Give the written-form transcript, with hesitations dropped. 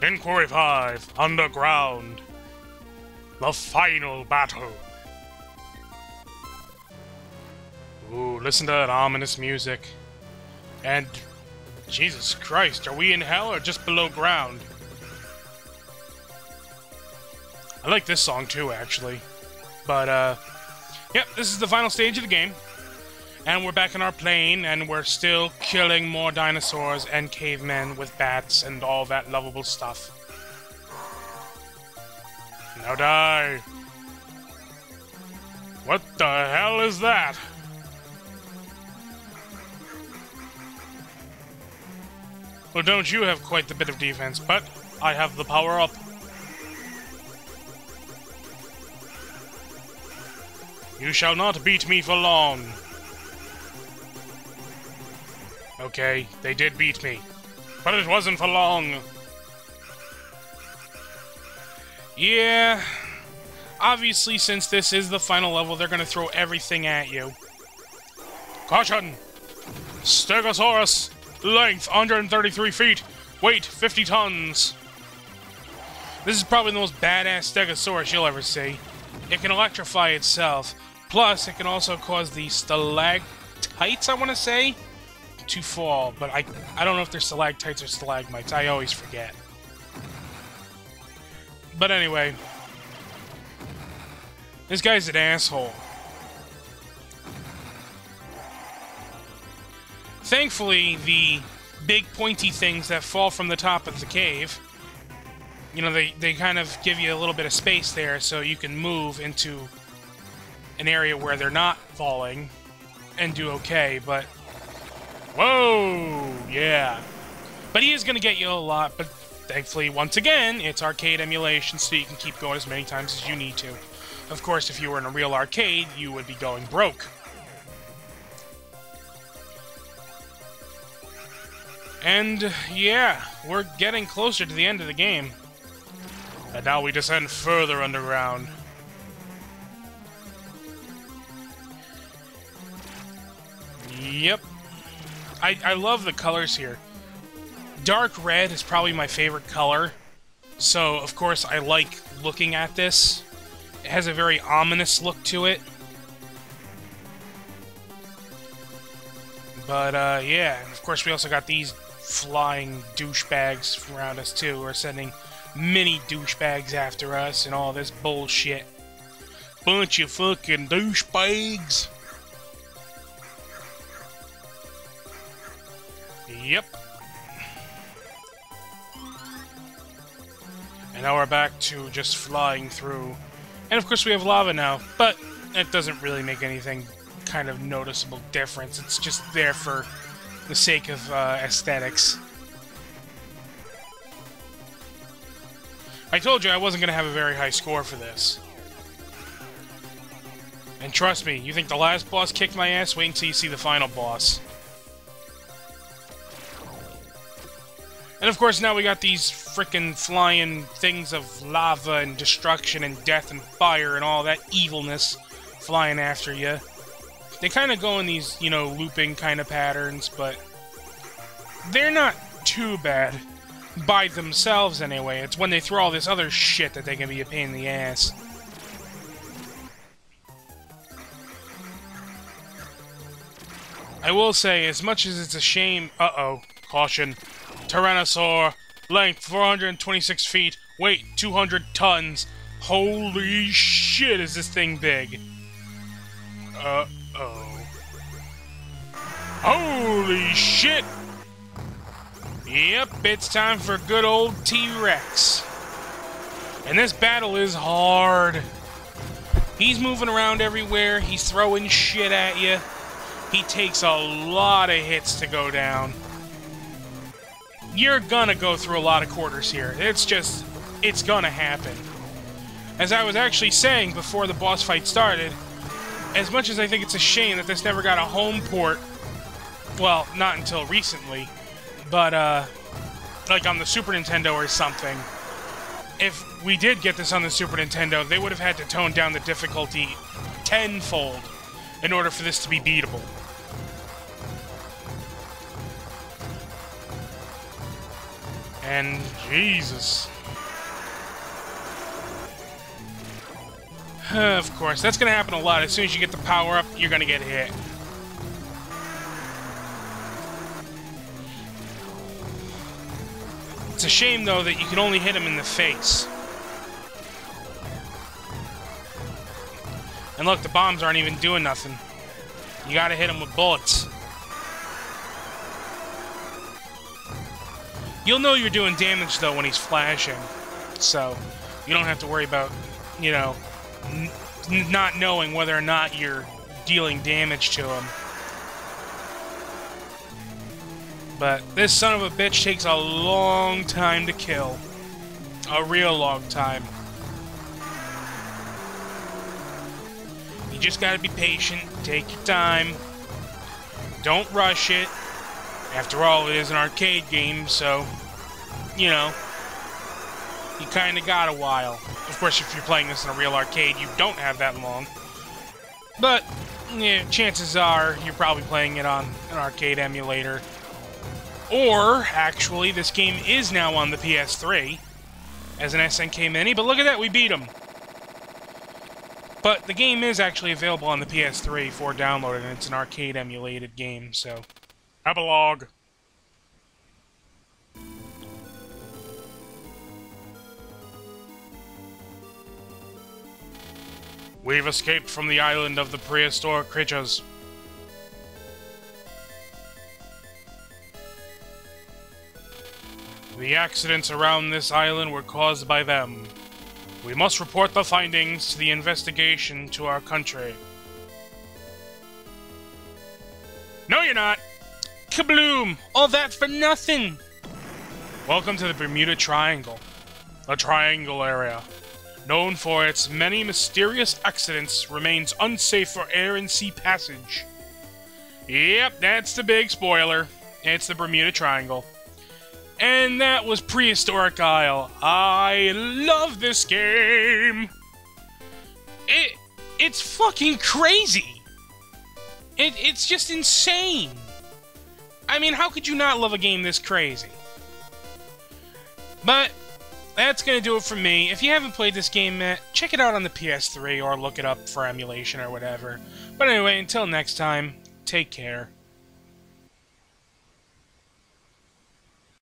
Inquiry 5, Underground. The final battle. Ooh, listen to that ominous music. And, Jesus Christ, are we in hell or just below ground? I like this song too, actually. But, yep, this is the final stage of the game. And we're back in our plane, and we're still killing more dinosaurs and cavemen with bats and all that lovable stuff. Now die! What the hell is that? Well, don't you have quite the bit of defense, but I have the power up. You shall not beat me for long. Okay, they did beat me, but it wasn't for long. Yeah, obviously since this is the final level, they're gonna throw everything at you. Caution! Stegosaurus! Length 133 feet, weight 50 tons. This is probably the most badass Stegosaurus you'll ever see. It can electrify itself, plus it can also cause the stalactites, I want to say, to fall, but I don't know if they're stalactites or stalagmites. I always forget. But anyway, this guy's an asshole. Thankfully, the big pointy things that fall from the top of the cave, you know, they kind of give you a little bit of space there so you can move into an area where they're not falling and do okay, but whoa, yeah. But he is going to get you a lot, but thankfully, once again, it's arcade emulation, so you can keep going as many times as you need to. Of course, if you were in a real arcade, you would be going broke. And, yeah, we're getting closer to the end of the game. And now we descend further underground. Yep. I love the colors here. Dark red is probably my favorite color. So, of course, I like looking at this. It has a very ominous look to it. But, yeah. And of course, we also got these flying douchebags around us, too. We're sending mini douchebags after us and all this bullshit. Bunch of fucking douchebags. Yep. And now we're back to just flying through. And of course we have lava now, but it doesn't really make anything kind of noticeable difference. It's just there for the sake of aesthetics. I told you I wasn't going to have a very high score for this. And trust me, you think the last boss kicked my ass? Wait until you see the final boss. And of course now we got these frickin' flying things of lava and destruction and death and fire and all that evilness flying after you. They kind of go in these, you know, looping kind of patterns, but they're not too bad by themselves anyway. It's when they throw all this other shit that they can be a pain in the ass. I will say, as much as it's a shame... Uh-oh. Caution. Tyrannosaur. Length 426 feet. Weight 200 tons. Holy shit, is this thing big. Uh-oh. Holy shit! Yep, it's time for good old T-Rex. And this battle is hard. He's moving around everywhere. He's throwing shit at you. He takes a lot of hits to go down. You're gonna go through a lot of quarters here. It's gonna happen. As I was actually saying before the boss fight started, as much as I think it's a shame that this never got a home port, well, not until recently, but, like on the Super Nintendo or something, if we did get this on the Super Nintendo, they would have had to tone down the difficulty tenfold in order for this to be beatable. And Jesus. Of course, that's going to happen a lot. As soon as you get the power up, you're going to get hit. It's a shame, though, that you can only hit him in the face. And look, the bombs aren't even doing nothing. You gotta hit him with bullets. You'll know you're doing damage, though, when he's flashing. So, you don't have to worry about, you know, not knowing whether or not you're dealing damage to him. But this son of a bitch takes a long time to kill. A real long time. You just gotta be patient, take your time. Don't rush it. After all, it is an arcade game, so, you know, you kinda got a while. Of course, if you're playing this in a real arcade, you don't have that long. But, yeah, chances are you're probably playing it on an arcade emulator. Or, actually, this game is now on the PS3 as an SNK Mini, but look at that, we beat him. But the game is actually available on the PS3 for download, and it's an arcade emulated game, so... Epilogue. We've escaped from the island of the prehistoric creatures. The accidents around this island were caused by them. We must report the findings to the investigation to our country. No, you're not! Kabloom! All that for nothing! Welcome to the Bermuda Triangle. The Triangle area, known for its many mysterious accidents, remains unsafe for air and sea passage. Yep, that's the big spoiler. It's the Bermuda Triangle. And that was Prehistoric Isle. I love this game! It's fucking crazy! It's just insane! I mean, how could you not love a game this crazy? But, that's gonna do it for me. If you haven't played this game yet, check it out on the PS3 or look it up for emulation or whatever. But anyway, until next time, take care.